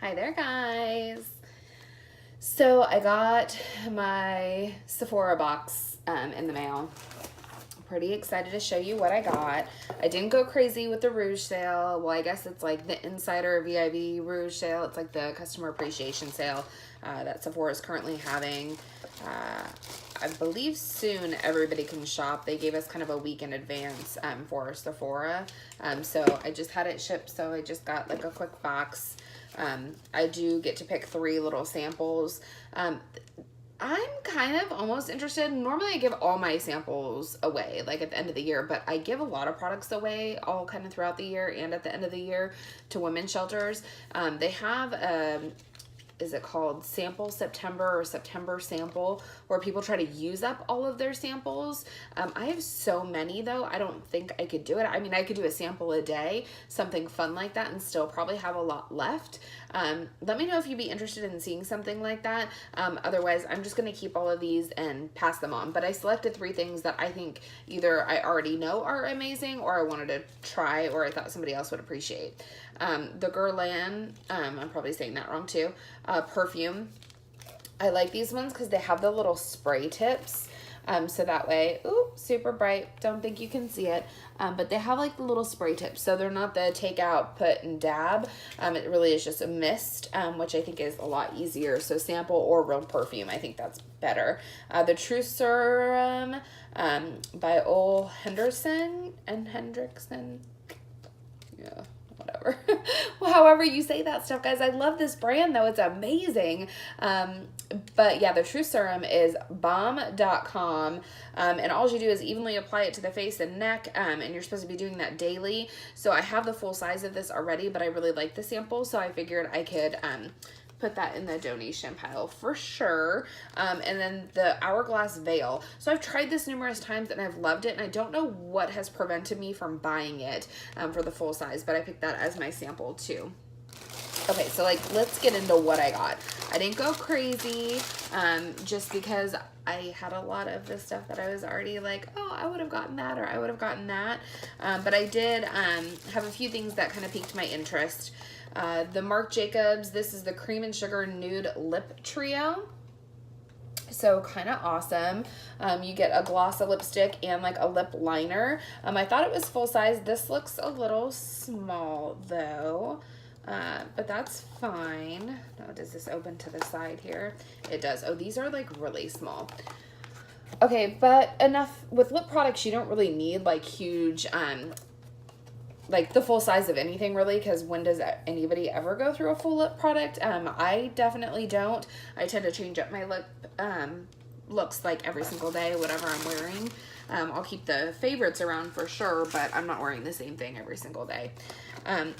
Hi there, guys. So I got my Sephora box in the mail. I'm pretty excited to show you what I got. I didn't go crazy with the Rouge sale. Well, I guess it's like the Insider VIB Rouge sale. It's like the customer appreciation sale that Sephora is currently having. I believe soon everybody can shop. They gave us kind of a week in advance for Sephora. So I just had it shipped, so I just got like a quick box. I do get to pick 3 little samples. I'm kind of almost interested. Normally I give all my samples away like at the end of the year, but I give a lot of products away all kind of throughout the year and at the end of the year to women's shelters. They have is it called Sample September or September Sample, where people try to use up all of their samples. I have so many though, I don't think I could do it. I mean, I could do a sample a day, something fun like that, and still probably have a lot left. Let me know if you'd be interested in seeing something like that. Otherwise, I'm just going to keep all of these and pass them on. But I selected 3 things that I think either I already know are amazing, or I wanted to try, or I thought somebody else would appreciate. The Guerlain, I'm probably saying that wrong too, perfume. I like these ones because they have the little spray tips. So that way, ooh, super bright. Don't think you can see it. But they have like the little spray tips. So they're not the take out, put and dab. It really is just a mist, which I think is a lot easier. So sample or real perfume, I think that's better. The True Serum by Ole Henderson and Hendrickson. Yeah. Whatever. Well, however you say that stuff, guys. I love this brand though. It's amazing. But yeah, the True Serum is bomb.com. And all you do is evenly apply it to the face and neck. And you're supposed to be doing that daily. So I have the full size of this already, but I really like the sample. So I figured I could put that in the donation pile for sure. And then the Hourglass Veil. So I've tried this numerous times and I've loved it, and I don't know what has prevented me from buying it for the full size, but I picked that as my sample too. Okay, so like let's get into what I got. I didn't go crazy just because I had a lot of the stuff that I was already like, oh, I would have gotten that, or I would have gotten that. But I did have a few things that kind of piqued my interest. The Marc Jacobs, this is the Cream and Sugar Nude Lip Trio. So kind of awesome. You get a gloss, a lipstick, and like a lip liner. I thought it was full size. This looks a little small though, but that's fine. Now, does this open to the side here? It does. Oh, these are like really small. Okay, but enough with lip products. You don't really need like huge, like the full size of anything really, because when does anybody ever go through a full lip product? I definitely don't. I tend to change up my lip looks like every single day, whatever I'm wearing. I'll keep the favorites around for sure, but I'm not wearing the same thing every single day. I'm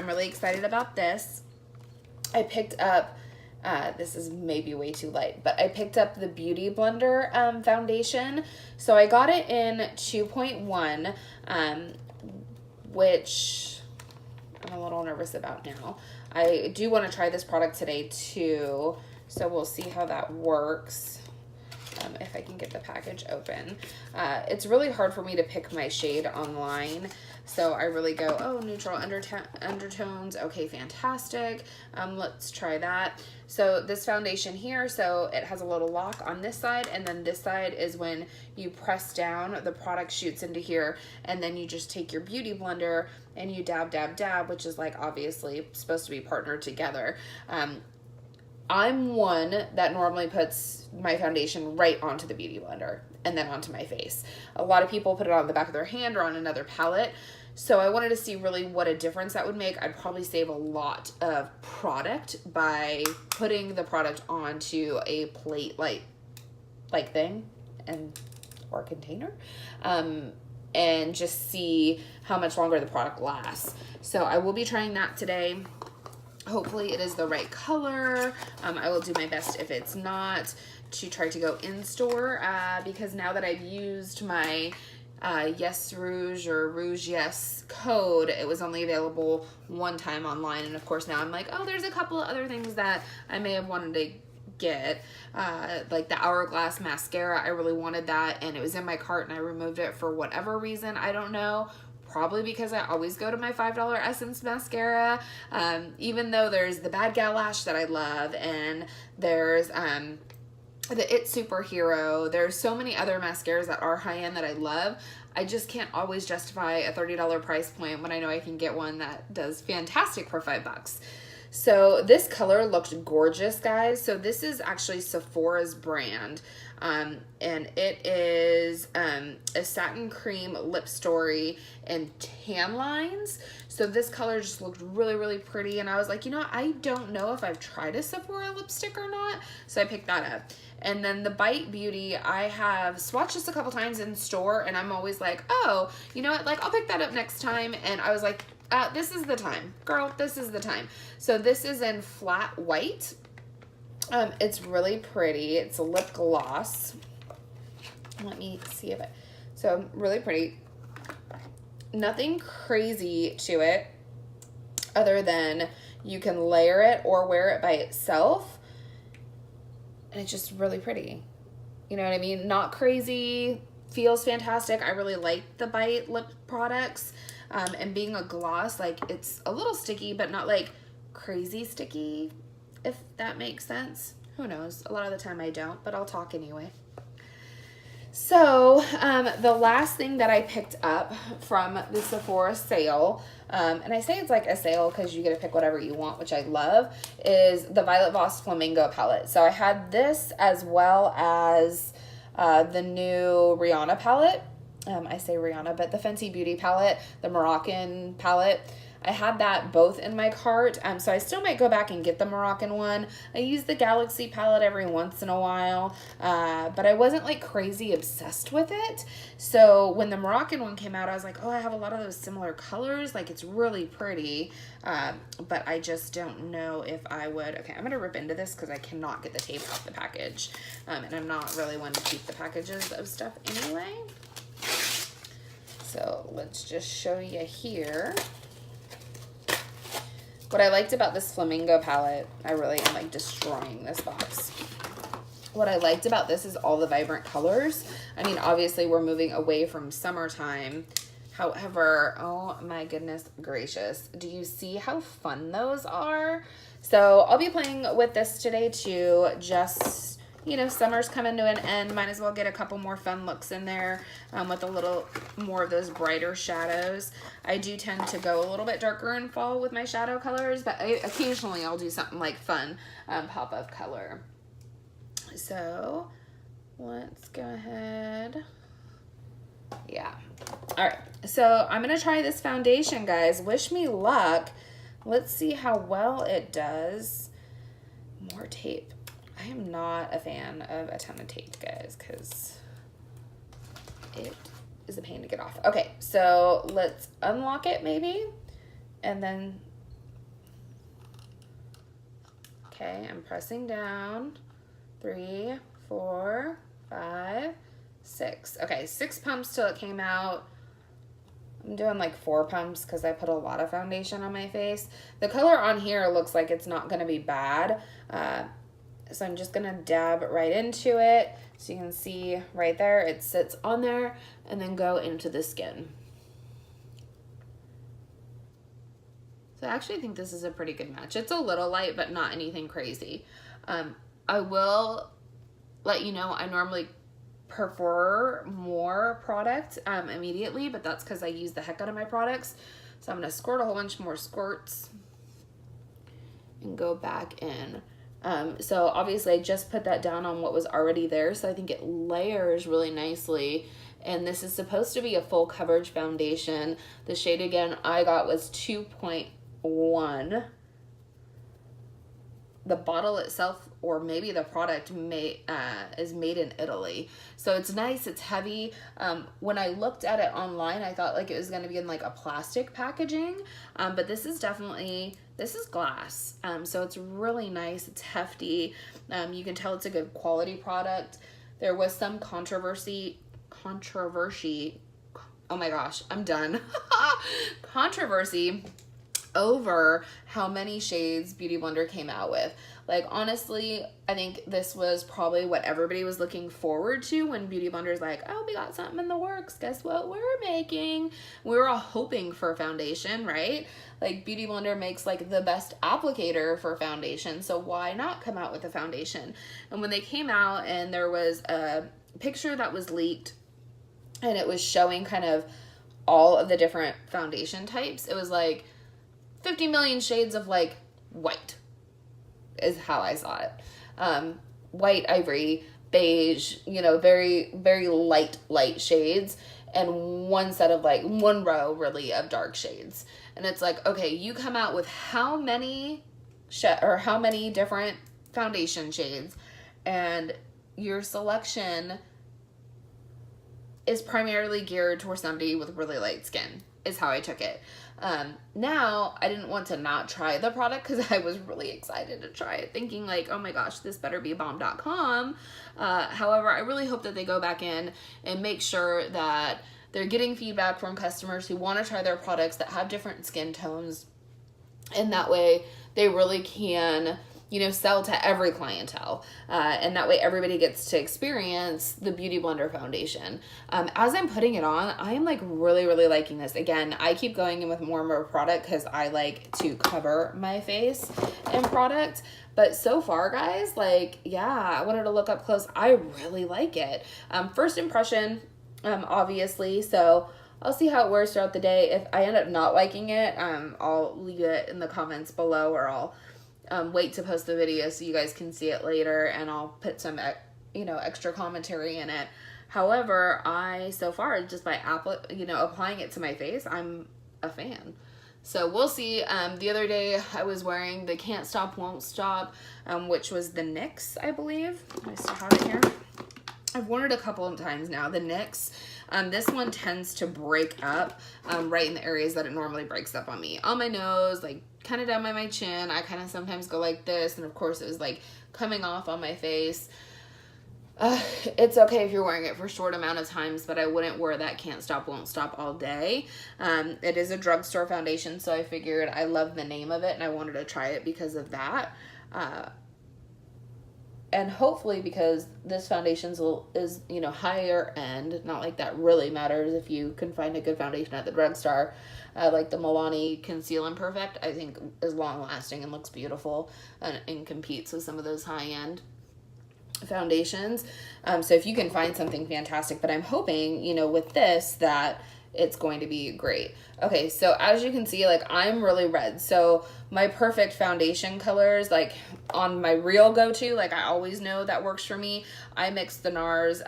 really excited about this. I picked up, this is maybe way too light, but I picked up the Beauty Blender foundation. So I got it in 2.1, which I'm a little nervous about now. I do want to try this product today too, so we'll see how that works. If I can get the package open. It's really hard for me to pick my shade online, so I really go, oh, neutral undertones, okay, fantastic. Let's try that. So this foundation here, so it has a little lock on this side, and then this side is when you press down, the product shoots into here, and then you just take your Beauty Blender and you dab, dab, dab, which is like obviously supposed to be partnered together. I'm one that normally puts my foundation right onto the Beauty Blender and then onto my face. A lot of people put it on the back of their hand or on another palette. So I wanted to see really what a difference that would make. I'd probably save a lot of product by putting the product onto a plate like thing or container, and just see how much longer the product lasts. So I will be trying that today. Hopefully it is the right color. I will do my best if it's not to try to go in store, because now that I've used my Yes Rouge or Rouge Yes code, it was only available one time online, and of course now I'm like, oh, there's a couple of other things that I may have wanted to get, like the Hourglass mascara. I really wanted that, and it was in my cart and I removed it for whatever reason, I don't know. probably because I always go to my $5 Essence mascara. Even though there's the Bad Gal Lash that I love, and there's the It Superhero. There's so many other mascaras that are high-end that I love. I just can't always justify a $30 price point when I know I can get one that does fantastic for $5. So this color looked gorgeous, guys. So this is actually Sephora's brand. And it is a satin cream lip story and tan lines. So this color just looked really, really pretty. And I was like, you know, I don't know if I've tried a Sephora lipstick or not. So I picked that up. And then the Bite Beauty, I have swatched this a couple times in store, and I'm always like, oh, you know what, like, I'll pick that up next time. And I was like, this is the time, girl, this is the time. So this is in flat white. It's really pretty. It's a lip gloss. Let me see if so really pretty. Nothing crazy to it other than you can layer it or wear it by itself. And it's just really pretty. You know what I mean? Not crazy, feels fantastic. I really like the Bite lip products. And being a gloss, like, it's a little sticky, but not like crazy sticky, if that makes sense. Who knows? A lot of the time I don't, but I'll talk anyway. So, the last thing that I picked up from the Sephora sale, and I say it's like a sale because you get to pick whatever you want, which I love, is the Violet Voss Flamingo palette. So I had this as well as the new Rihanna palette. I say Rihanna, but the Fenty Beauty palette, the Moroccan palette. I had that both in my cart, so I still might go back and get the Moroccan one. I use the Galaxy palette every once in a while, but I wasn't like crazy obsessed with it. So when the Moroccan one came out, I was like, oh, I have a lot of those similar colors. Like, it's really pretty, but I just don't know if I would. Okay, I'm going to rip into this because I cannot get the tape off the package, and I'm not really one to keep the packages of stuff anyway. So let's just show you here. What I liked about this Flamingo palette, I really am like destroying this box. What I liked about this is all the vibrant colors. I mean, obviously we're moving away from summertime. However, oh my goodness gracious. Do you see how fun those are? So I'll be playing with this today too. Just, you know, summer's coming to an end. Might as well get a couple more fun looks in there with a little more of those brighter shadows. I do tend to go a little bit darker in fall with my shadow colors, but occasionally I'll do something like fun pop of color. So let's go ahead. Yeah. All right. So I'm going to try this foundation, guys. Wish me luck. Let's see how well it does. More tape. I am not a fan of a ton of tape, guys, because it is a pain to get off. Okay, so let's unlock it maybe, and then, okay, I'm pressing down. 3, 4, 5, 6. Okay, 6 pumps till it came out. I'm doing like 4 pumps because I put a lot of foundation on my face. The color on here looks like it's not going to be bad. So I'm just going to dab right into it. So you can see right there, it sits on there, and then go into the skin. So I actually think this is a pretty good match. It's a little light, but not anything crazy. I will let you know I normally prefer more product immediately, but that's because I use the heck out of my products. So I'm going to squirt a whole bunch more squirts and go back in. So obviously I just put that down on what was already there, so I think it layers really nicely. And this is supposed to be a full coverage foundation. The shade again I got was 2.1. The bottle itself, or maybe the product is made in Italy. So it's nice, it's heavy. When I looked at it online, I thought like it was gonna be in like a plastic packaging, but this is definitely, this is glass. So it's really nice, it's hefty. You can tell it's a good quality product. There was some controversy, oh my gosh, I'm done. Controversy over how many shades Beauty Blender came out with. Like, honestly, I think this was probably what everybody was looking forward to when Beauty Blender's like, oh, we got something in the works. Guess what we're making? We were all hoping for foundation, right? Like, Beauty Blender makes like the best applicator for foundation, so why not come out with a foundation? And when they came out and there was a picture that was leaked and it was showing kind of all of the different foundation types, it was like 50 million shades of like white is how I saw it. White, ivory, beige, you know, very, very light shades, and one set of like one row really of dark shades. And it's like, okay, you come out with how many different foundation shades, and your selection is primarily geared towards somebody with really light skin, is how I took it. Now, I didn't want to not try the product because I was really excited to try it, thinking like, oh my gosh, this better be bomb.com. However, I really hope that they go back in and make sure that they're getting feedback from customers who want to try their products that have different skin tones. And that way they really can, you know, sell to every clientele. And that way everybody gets to experience the Beauty Blender foundation. As I'm putting it on, I am like really, really liking this. Again, I keep going in with more and more product because I like to cover my face in product. But so far, guys, like, yeah, I wanted to look up close. I really like it. First impression, obviously. So I'll see how it wears throughout the day. If I end up not liking it, I'll leave it in the comments below, or I'll wait to post the video so you guys can see it later, and I'll put some, you know, extra commentary in it. However, so far, just by applying it to my face, I'm a fan. So we'll see. The other day I was wearing the Can't Stop Won't Stop, which was the NYX, I believe. I still have it here. I've worn it a couple of times now. The NYX, this one tends to break up right in the areas that it normally breaks up on me. On my nose, like kind of down by my chin. I kind of sometimes go like this, and of course it was like coming off on my face. It's okay if you're wearing it for a short amount of times, but I wouldn't wear that Can't Stop Won't Stop all day. It is a drugstore foundation, so I figured I love the name of it and I wanted to try it because of that. And hopefully because this foundation is, you know, higher end, not like that really matters if you can find a good foundation at the drugstore. Like the Milani Conceal Imperfect, I think is long lasting and looks beautiful and competes with some of those high end foundations. So if you can find something fantastic, but I'm hoping, you know, with this that it's going to be great. Okay, so as you can see, like I'm really red. So my perfect foundation colors, like on my real go-to, like I always know that works for me. I mix the NARS,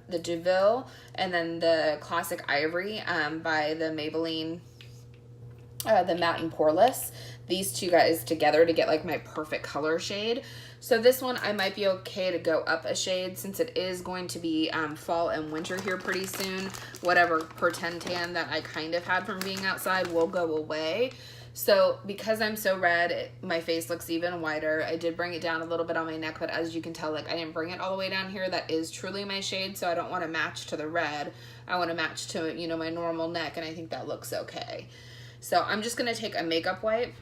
the Deauville, and then the Classic Ivory by the Maybelline, the Matte and Poreless. These two guys together to get like my perfect color shade. So this one I might be okay to go up a shade since it is going to be fall and winter here pretty soon. Whatever pretend tan that I kind of had from being outside will go away. So because I'm so red, my face looks even whiter. I did bring it down a little bit on my neck, but as you can tell, like I didn't bring it all the way down here. That is truly my shade, so I don't want to match to the red. I want to match to, you know, my normal neck, and I think that looks okay. So I'm just going to take a makeup wipe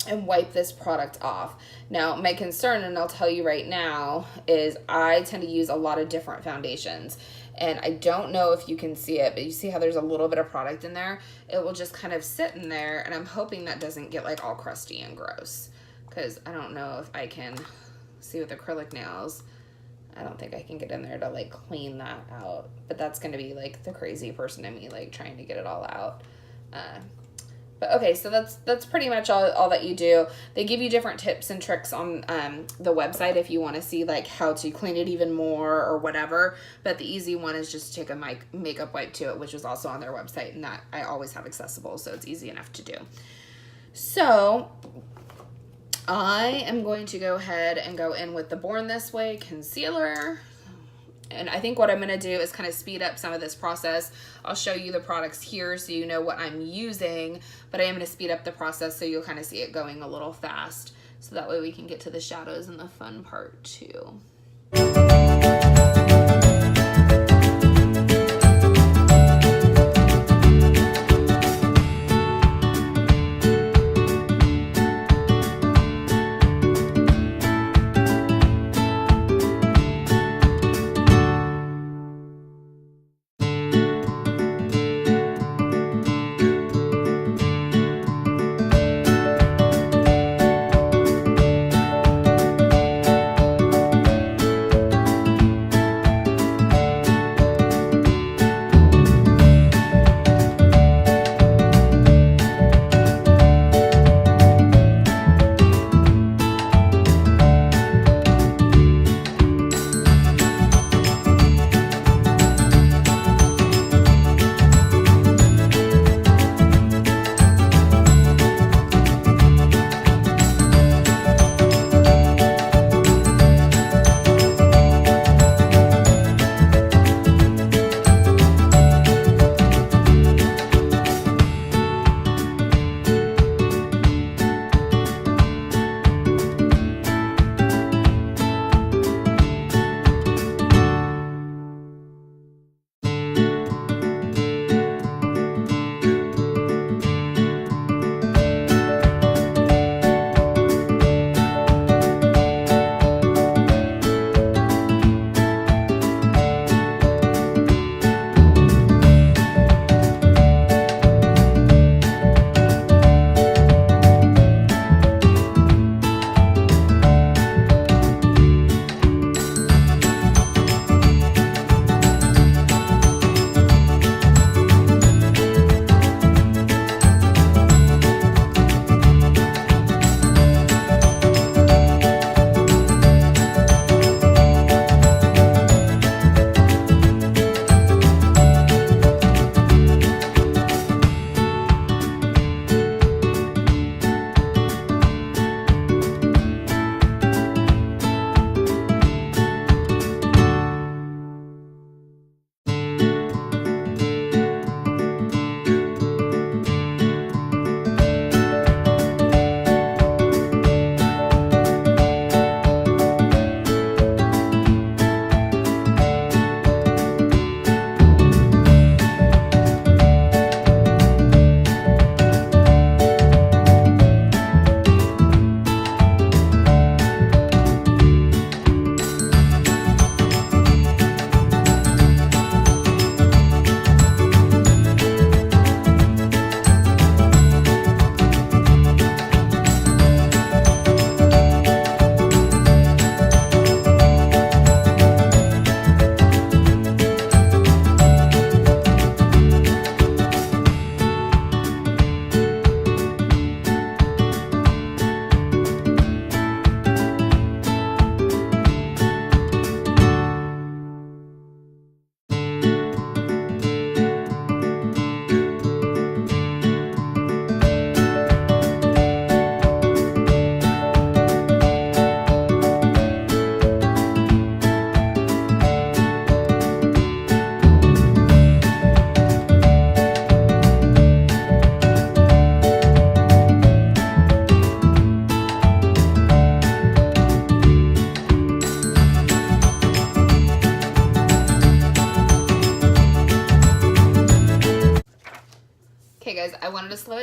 and wipe this product off. Now, my concern, and I'll tell you right now, is I tend to use a lot of different foundations. And I don't know if you can see it, but you see how there's a little bit of product in there? It will just kind of sit in there, and I'm hoping that doesn't get like all crusty and gross. Because I don't know if I can see with acrylic nails. I don't think I can get in there to like clean that out. But that's going to be like the crazy person in me, like trying to get it all out. But okay, so that's pretty much all that you do. They give you different tips and tricks on the website if you want to see like how to clean it even more or whatever. But the easy one is just to take a makeup wipe to it, which is also on their website, and that I always have accessible, so it's easy enough to do. So I am going to go ahead and go in with the Born This Way concealer. And I think what I'm going to do is kind of speed up some of this process. I'll show you the products here so you know what I'm using, but I am going to speed up the process so you'll kind of see it going a little fast. So that way we can get to the shadows and the fun part too.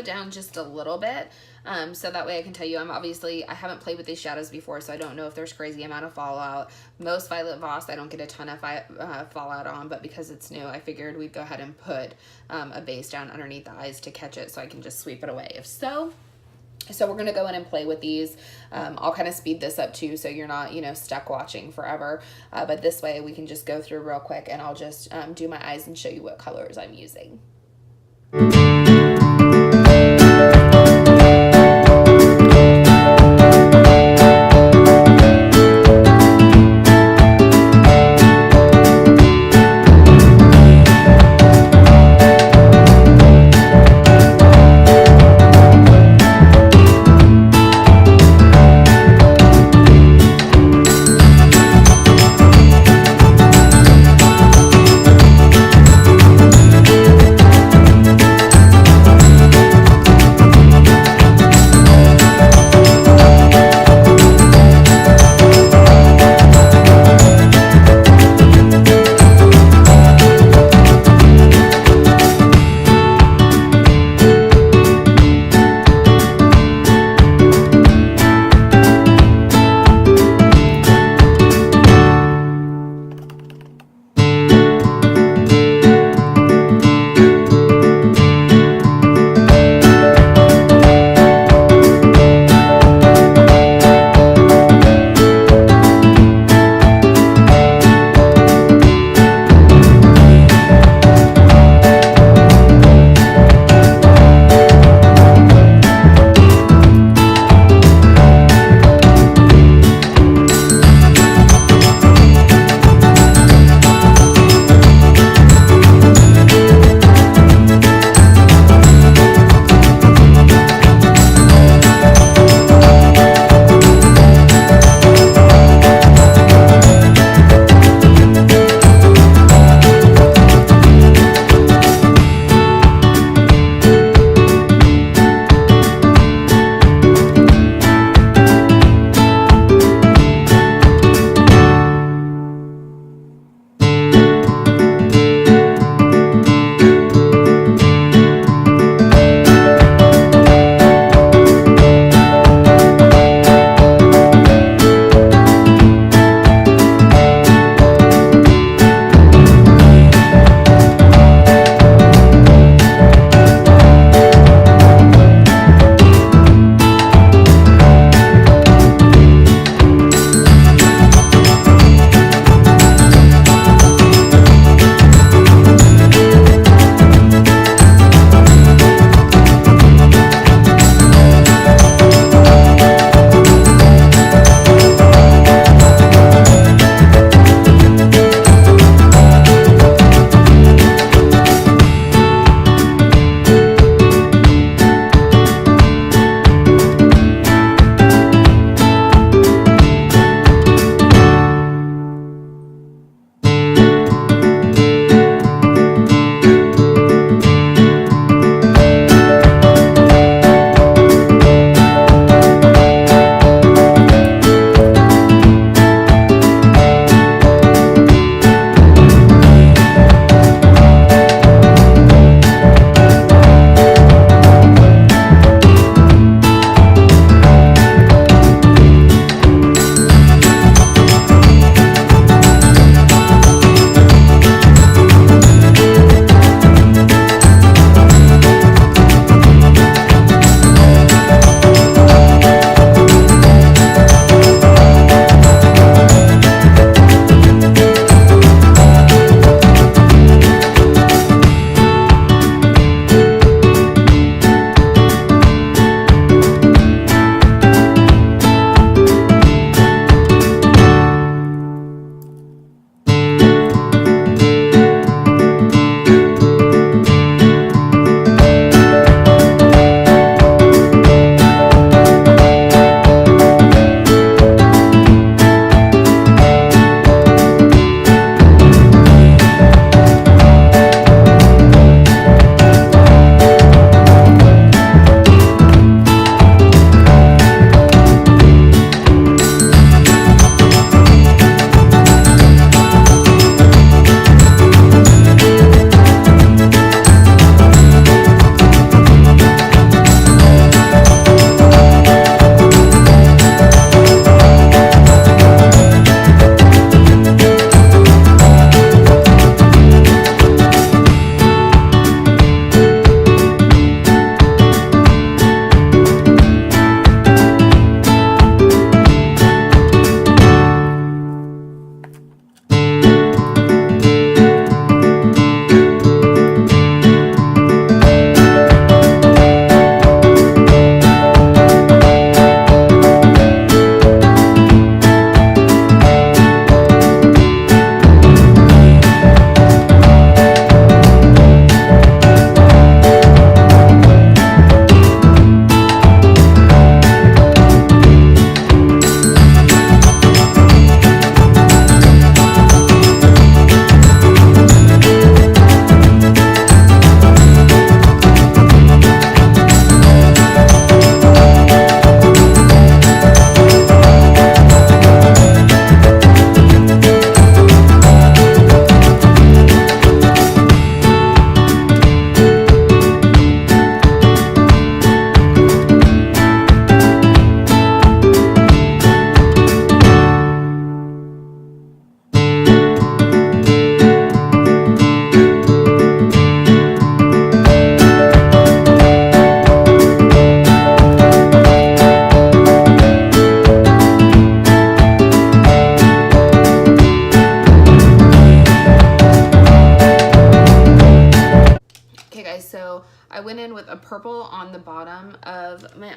it down just a little bit, so that way I can tell you. I haven't played with these shadows before, so I don't know if there's crazy amount of fallout. Most Violet Voss I don't get a ton of fallout on, but because it's new, I figured we'd go ahead and put a base down underneath the eyes to catch it so I can just sweep it away if so. So we're going to go in and play with these. I'll kind of speed this up too, so you're not, stuck watching forever. But this way we can just go through real quick, and I'll just do my eyes and show you what colors I'm using.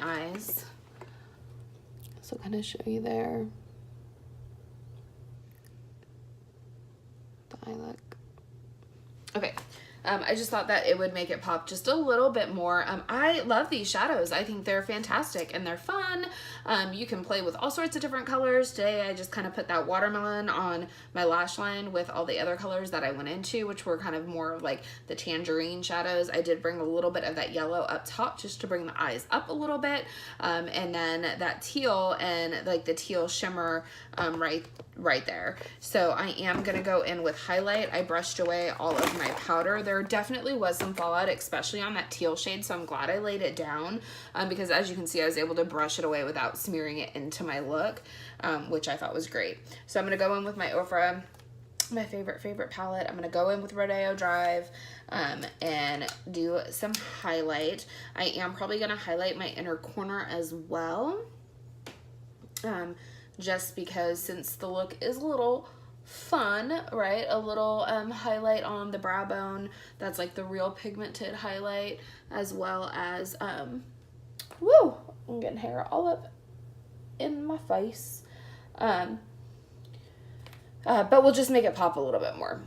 eyes. So kind of show you there. The eye look. Okay. I just thought that it would make it pop just a little bit more. I love these shadows. I think they're fantastic and they're fun. You can play with all sorts of different colors. Today I just kind of put that watermelon on my lash line with all the other colors that I went into, which were kind of more of like the tangerine shadows. I did bring a little bit of that yellow up top just to bring the eyes up a little bit. And then that teal and like the teal shimmer right there. So I am gonna go in with highlight. I brushed away all of my powder. There definitely was some fallout, especially on that teal shade, so I'm glad I laid it down because as you can see, I was able to brush it away without smearing it into my look, which I thought was great. So I'm gonna go in with my Ofra, my favorite palette. I'm gonna go in with Rodeo Drive and do some highlight. I am probably gonna highlight my inner corner as well. Just because since the look is a little fun, right? A little highlight on the brow bone. That's like the real pigmented highlight, as well as, woo, I'm getting hair all up in my face. But we'll just make it pop a little bit more.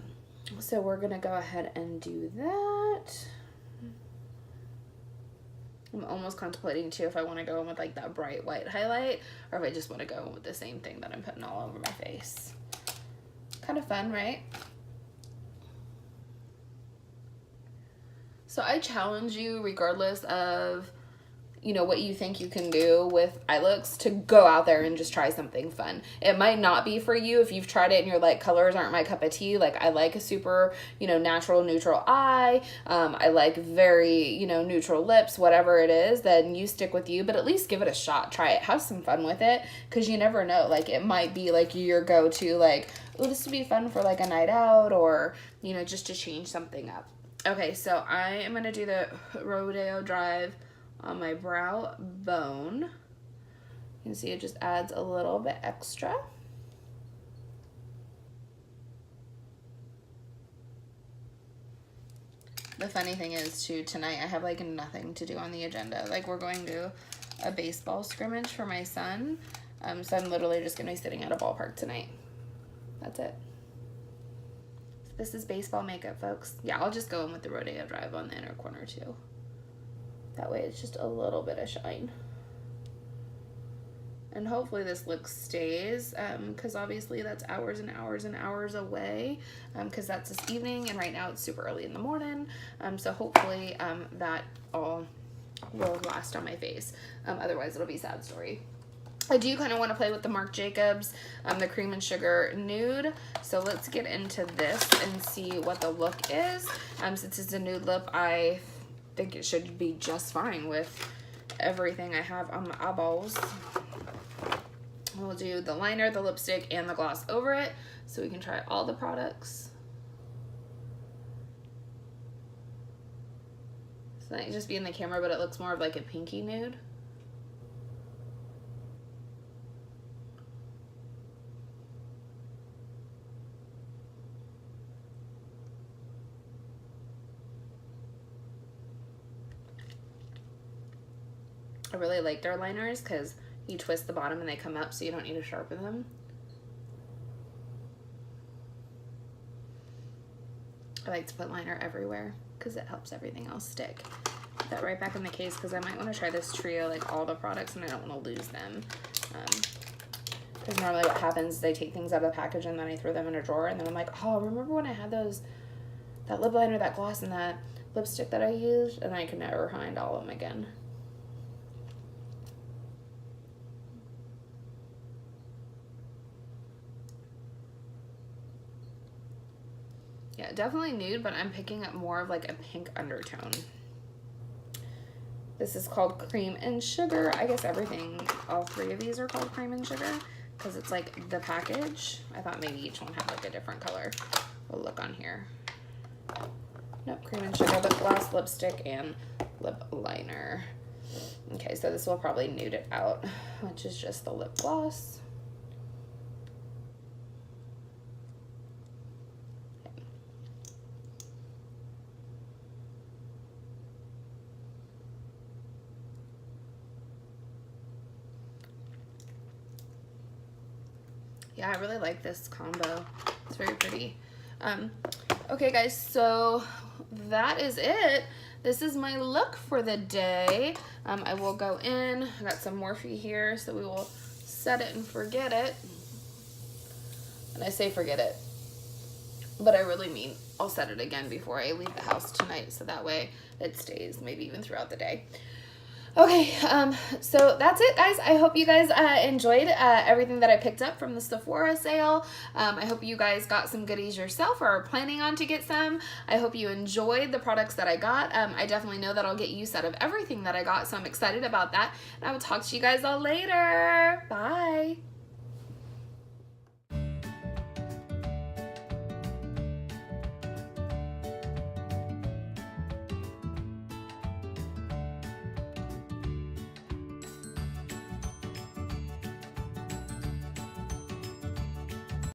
So we're gonna go ahead and do that. I'm almost contemplating too if I want to go in with like that bright white highlight or if I just want to go in with the same thing that I'm putting all over my face. Kind of fun, right? So I challenge you, regardless of, you know, what you think you can do with eye looks, to go out there and just try something fun. It might not be for you if you've tried it and you're like, colors aren't my cup of tea. Like, I like a super, you know, natural, neutral eye. I like very, you know, neutral lips, whatever it is, then you stick with you, but at least give it a shot. Try it. Have some fun with it, because you never know. Like, it might be like your go-to, like, oh, this would be fun for like a night out, or, you know, just to change something up. Okay, so I am going to do the Rodeo Drive on my brow bone. You can see it just adds a little bit extra. The funny thing is too, tonight I have like nothing to do on the agenda. Like, we're going to a baseball scrimmage for my son. So I'm literally just gonna be sitting at a ballpark tonight. That's it. So this is baseball makeup, folks. Yeah, I'll just go in with the Rodeo Drive on the inner corner too. That way it's just a little bit of shine. And hopefully this look stays, because obviously that's hours and hours and hours away, because that's this evening, and right now it's super early in the morning. So hopefully that all will last on my face. Otherwise it'll be a sad story. I do kind of want to play with the Marc Jacobs, the Cream and Sugar Nude. So let's get into this and see what the look is. Since it's a nude lip, I think it should be just fine with everything I have on my eyeballs. We'll do the liner, the lipstick, and the gloss over it so we can try all the products. So that might just be in the camera, but it looks more of like a pinky nude. I really like their liners because you twist the bottom and they come up, so you don't need to sharpen them. I like to put liner everywhere because it helps everything else stick. Put that right back in the case because I might want to try this trio, like all the products, and I don't want to lose them. Because normally what happens is they take things out of the package and then I throw them in a drawer, and then I'm like, oh, remember when I had those, that lip liner, that gloss, and that lipstick that I used? And I can never find all of them again. Yeah, definitely nude, but I'm picking up more of like a pink undertone. This is called Cream and Sugar. I guess everything, all three of these are called Cream and Sugar because it's like the package. I thought maybe each one had like a different color. We'll look on here. Nope, Cream and Sugar, lip gloss, lipstick, and lip liner. Okay, so this will probably nude it out, which is just the lip gloss. Yeah, I really like this combo. It's very pretty. Okay, guys, so that is it. This is my look for the day. I will go in. I got some Morphe here, so we will set it and forget it. And I say forget it, but I really mean I'll set it again before I leave the house tonight, so that way it stays maybe even throughout the day. Okay, so that's it, guys. I hope you guys enjoyed everything that I picked up from the Sephora sale. I hope you guys got some goodies yourself or are planning on to get some. I hope you enjoyed the products that I got. I definitely know that I'll get use out of everything that I got, so I'm excited about that. And I will talk to you guys all later. Bye.